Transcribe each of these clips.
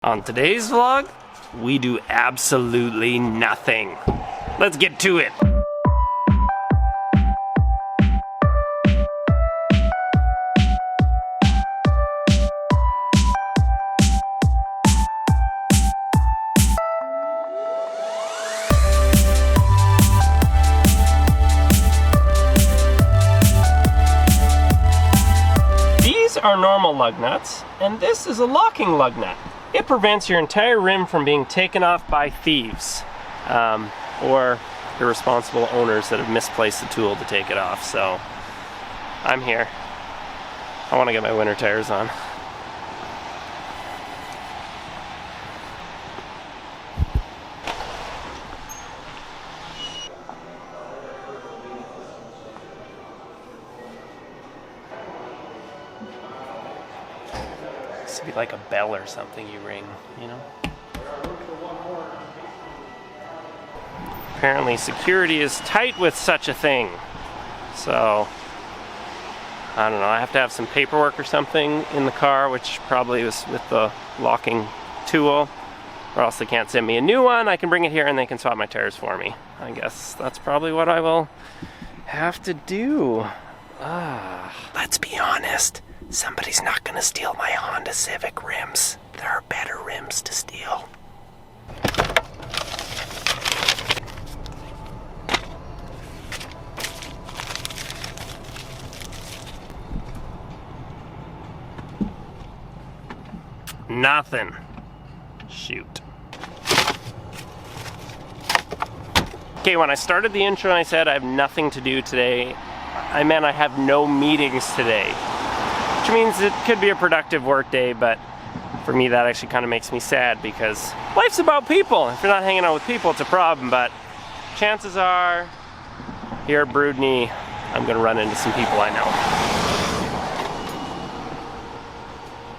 On today's vlog, we do absolutely nothing. Let's get to it. These are normal lug nuts, and this is a locking lug nut. It prevents your entire rim from being taken off by thieves or irresponsible owners that have misplaced the tool to take it off. So I'm here. I want to get my winter tires on. This would be like a bell or something you ring, you know? Apparently security is tight with such a thing. So, I don't know, I have to have some paperwork or something in the car, which probably was with the locking tool, or else they can't send me a new one. I can bring it here and they can swap my tires for me. I guess that's probably what I will have to do. Let's be honest. Somebody's not gonna steal my Honda Civic rims. There are better rims to steal. Nothing. Shoot. Okay, when I started the intro and I said I have nothing to do today, I meant I have no meetings today. Which means it could be a productive work day, but for me that actually kind of makes me sad because life's about people. If you're not hanging out with people, it's a problem, but chances are here at Broodney, I'm gonna run into some people I know.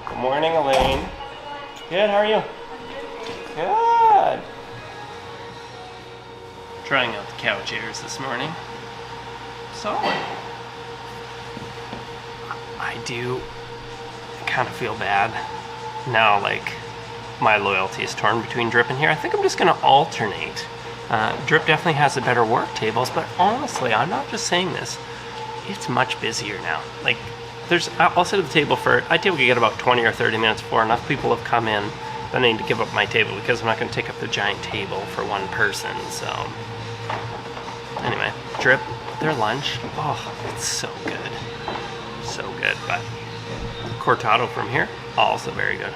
Good morning, Elaine. Good, how are you? Good. Trying out the couch chairs this morning. Solid. I do kind of feel bad now, like my loyalty is torn between Drip and here. I think I'm just gonna alternate. Drip definitely has the better work tables, but honestly, I'm not just saying this, it's much busier now. Like, I'll sit at the table for, I typically get about 20 or 30 minutes before enough people have come in, then I need to give up my table because I'm not gonna take up the giant table for one person, so. Anyway, Drip, their lunch, oh, it's so good. So good, but cortado from here, also very good.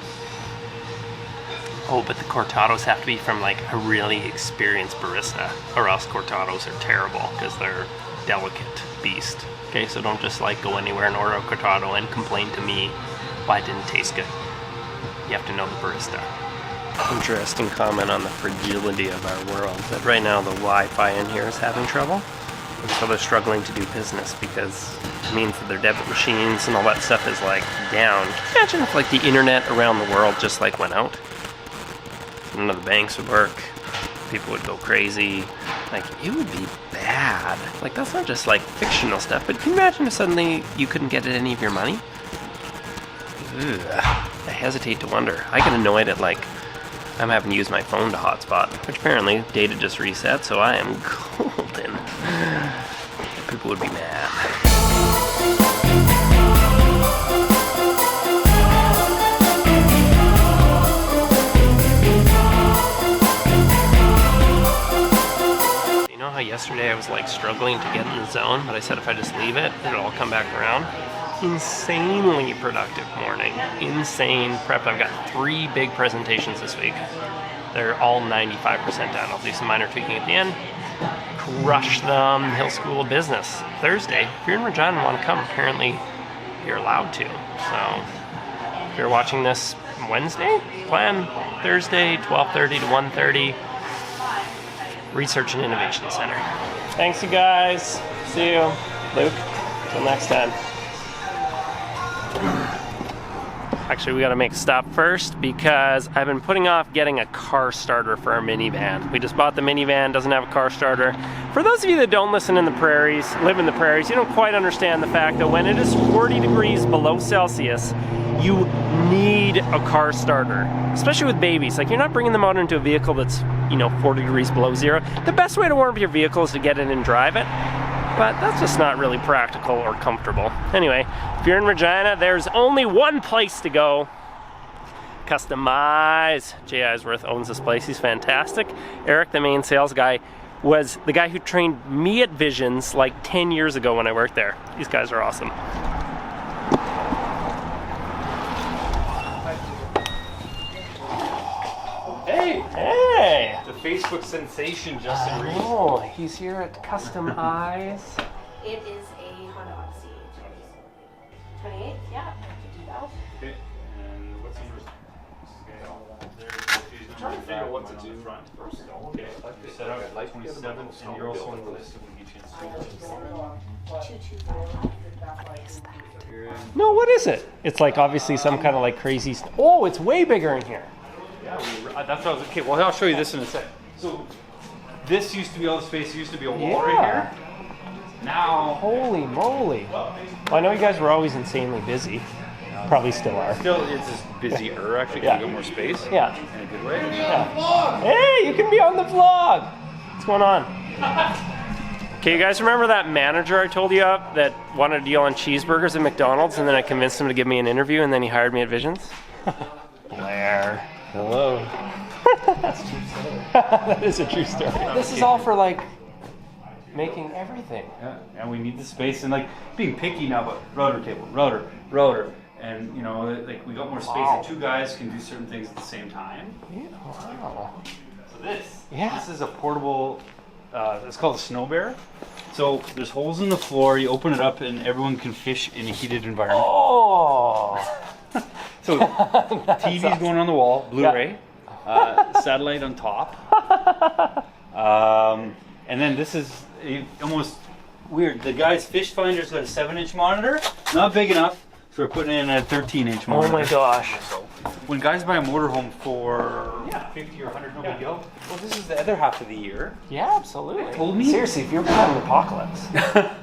Oh, but the cortados have to be from like a really experienced barista, or else cortados are terrible because they're delicate beast. Okay, so don't just like go anywhere and order a cortado and complain to me why it didn't taste good. You have to know the barista. Interesting comment on the fragility of our world, that right now the Wi-Fi in here is having trouble. And so they're struggling to do business because it means that their debit machines and all that stuff is like down. Can you imagine if like the internet around the world just like went out? None of the banks would work. People would go crazy. Like, it would be bad. Like, that's not just like fictional stuff, but can you imagine if suddenly you couldn't get any of your money? Ugh. I hesitate to wonder. I get annoyed at like I'm having to use my phone to hotspot, which apparently data just reset, so I am golden. People would be mad. You know how yesterday I was like struggling to get in the zone, but I said if I just leave it, it'll all come back around? Insanely productive morning. Insane prep. I've got 3 big presentations this week. They're all 95% done. I'll do some minor tweaking at the end. Crush them. Hill School of Business. Thursday. If you're in Regina and want to come, apparently you're allowed to. So if you're watching this Wednesday, plan Thursday, 12:30 to 1:30. Research and Innovation Center. Thanks, you guys. See you. Luke. Till next time. Actually, we gotta make a stop first because I've been putting off getting a car starter for our minivan. We just bought the minivan, doesn't have a car starter. For those of you that don't live in the prairies, you don't quite understand the fact that when it is 40 degrees below Celsius you need a car starter, especially with babies. Like, you're not bringing them out into a vehicle that's, 40 degrees below zero. The best way to warm up your vehicle is to get in and drive it, but that's just not really practical or comfortable. Anyway, if you're in Regina, there's only one place to go. Customize. Jay Eisworth owns this place. He's fantastic. Eric, the main sales guy, was the guy who trained me at Visions like 10 years ago when I worked there. These guys are awesome. Hey! Hey! The Facebook sensation, Justin Reed. Oh, he's here at Customize. It is a Honda Odyssey 28. Yeah, I have to do that. Okay, and what's your scale? I'm trying to figure out what to do. Okay, you set up at 27, and you're also on the list of when you No, what is it? It's like obviously some kind of like crazy. Oh, it's way bigger in here. Yeah, that's what I was. Okay, well, I'll show you this in a sec. So, this used to be all the space. There used to be a wall right here. Now, Holy moly! Well, I know you guys were always insanely busy. Probably still are. still, it's just busier actually. Yeah. You got more space. Yeah. In a good way. Yeah. Hey, you can be on the vlog. What's going on? Okay, you guys remember that manager I told you of that wanted a deal on cheeseburgers at McDonald's, and then I convinced him to give me an interview, and then he hired me at Visions? Blair. Hello. That's a true story. That is a true story. This is all for like making everything. Yeah, and we need the space and like being picky now, but router table, router, and like we got more space Wow. and two guys can do certain things at the same time. Yeah, wow. So this is a portable. It's called a snow bear. So there's holes in the floor. You open it up, and everyone can fish in a heated environment. Oh. So TV's going on the wall, Blu-ray, satellite on top, and then this is almost weird. The guy's fish finder's got a 7-inch monitor, not big enough, so we're putting in a 13-inch monitor. Oh my gosh. When guys buy a motorhome for 50 or 100, no big deal. Well, this is the other half of the year. Yeah, absolutely. Told me. Seriously, if you're planning apocalypse.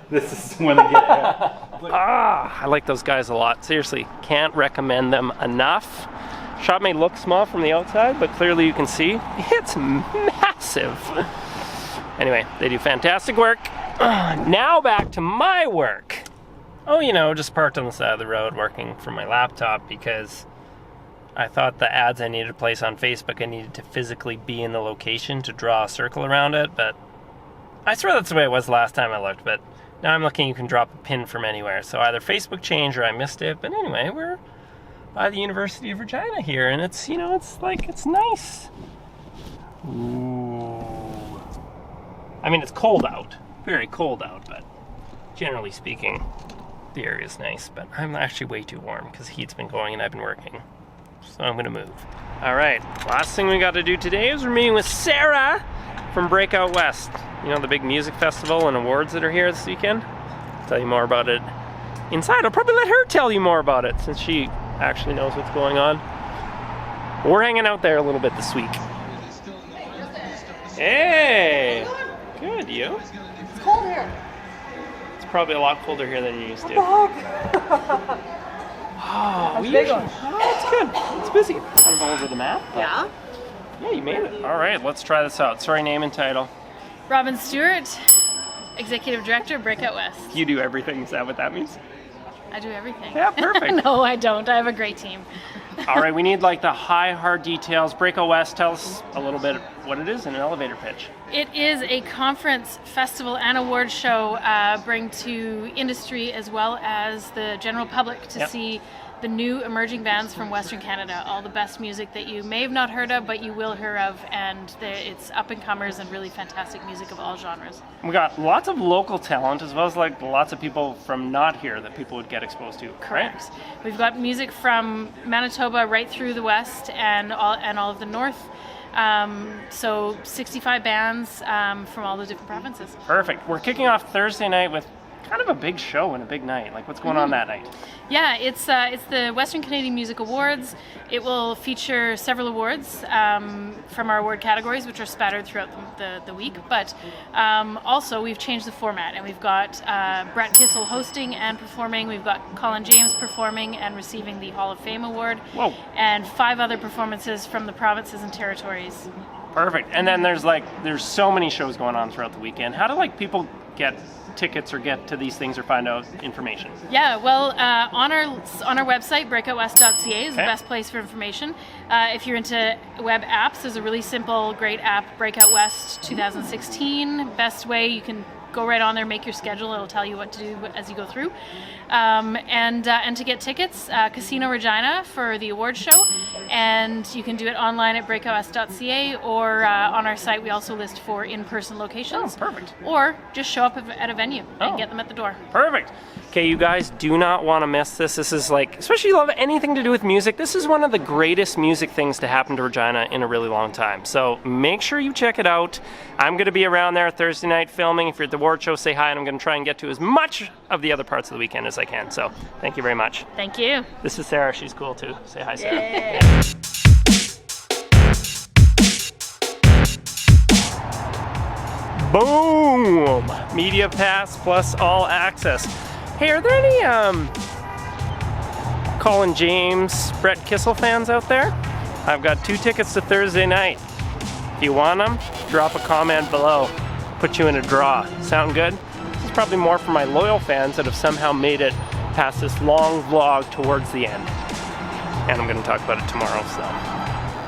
This is when they get it. I like those guys a lot. Seriously, can't recommend them enough. Shop may look small from the outside, but clearly you can see it's massive. Anyway, they do fantastic work. Now back to my work. Oh, just parked on the side of the road working from my laptop because I thought the ads I needed to place on Facebook, I needed to physically be in the location to draw a circle around it, but I swear that's the way it was last time I looked, but now I'm looking you can drop a pin from anywhere. So either Facebook changed or I missed it, but anyway, we're by the University of Regina here, and it's, it's nice. Ooh. I mean, it's cold out, very cold out, but generally speaking, the area is nice, but I'm actually way too warm because the heat's been going and I've been working. So I'm gonna move. All right, last thing we got to do today is we're meeting with Sarah from Breakout West. The big music festival and awards that are here this weekend. I'll tell you more about it inside. I'll probably let her tell you more about it since she actually knows what's going on. We're hanging out there a little bit this week. Hey! Good, you? It's cold here. It's probably a lot colder here than you used to. Oh, big one. It's good. It's busy. Kind of all over the map. Yeah. Yeah, you made it. All right, let's try this out. Sorry, name and title. Robin Stewart, Executive Director, Breakout West. You do everything. Is that what that means? I do everything. Yeah, perfect. No, I don't. I have a great team. All right, we need like the hard details. Breakout West, tell us a little bit what it is in an elevator pitch. It is a conference, festival, and award show bring to industry as well as the general public to see the new emerging bands from Western Canada, all the best music that you may have not heard of, but you will hear of, and it's up-and-comers and really fantastic music of all genres. We got lots of local talent as well as like lots of people from not here that people would get exposed to. Correct. Right? We've got music from Manitoba right through the west and all of the north. So 65 bands from all the different provinces. Perfect. We're kicking off Thursday night with kind of a big show and a big night. Like, what's going on that night? Yeah, it's the Western Canadian Music Awards. It will feature several awards from our award categories, which are spattered throughout the week. But also, we've changed the format, and we've got Brett Kissel hosting and performing. We've got Colin James performing and receiving the Hall of Fame award. Whoa. And 5 other performances from the provinces and territories. Perfect. And then there's so many shows going on throughout the weekend. How do people get tickets or get to these things or find out information? Yeah, well, on our website, breakoutwest.ca is the best place for information. If you're into web apps, there's a really simple, great app, Breakout West 2016. Best way, you can go right on there, make your schedule. It'll tell you what to do as you go through. And to get tickets, Casino Regina for the award show, and you can do it online at breakoutwest.ca, or on our site we also list for in-person locations. Oh, perfect. Or just show up at a venue and get them at the door. Perfect. Okay, you guys do not want to miss this. This is especially if you love anything to do with music, this is one of the greatest music things to happen to Regina in a really long time. So make sure you check it out. I'm going to be around there Thursday night filming. If you're at the award show, say hi, and I'm going to try and get to as much of the other parts of the weekend as I can. So thank you very much. Thank you. This is Sarah. She's cool too. Say hi, Sarah. Yay. Boom! Media Pass plus all access. Hey, are there any Colin James, Brett Kissel fans out there? I've got 2 tickets to Thursday night. If you want them, drop a comment below. Put you in a draw. Sound good? This is probably more for my loyal fans that have somehow made it past this long vlog towards the end. And I'm going to talk about it tomorrow, so.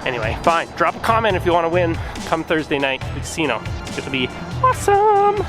Anyway, fine. Drop a comment if you want to win come Thursday night at the casino. It's going to be awesome!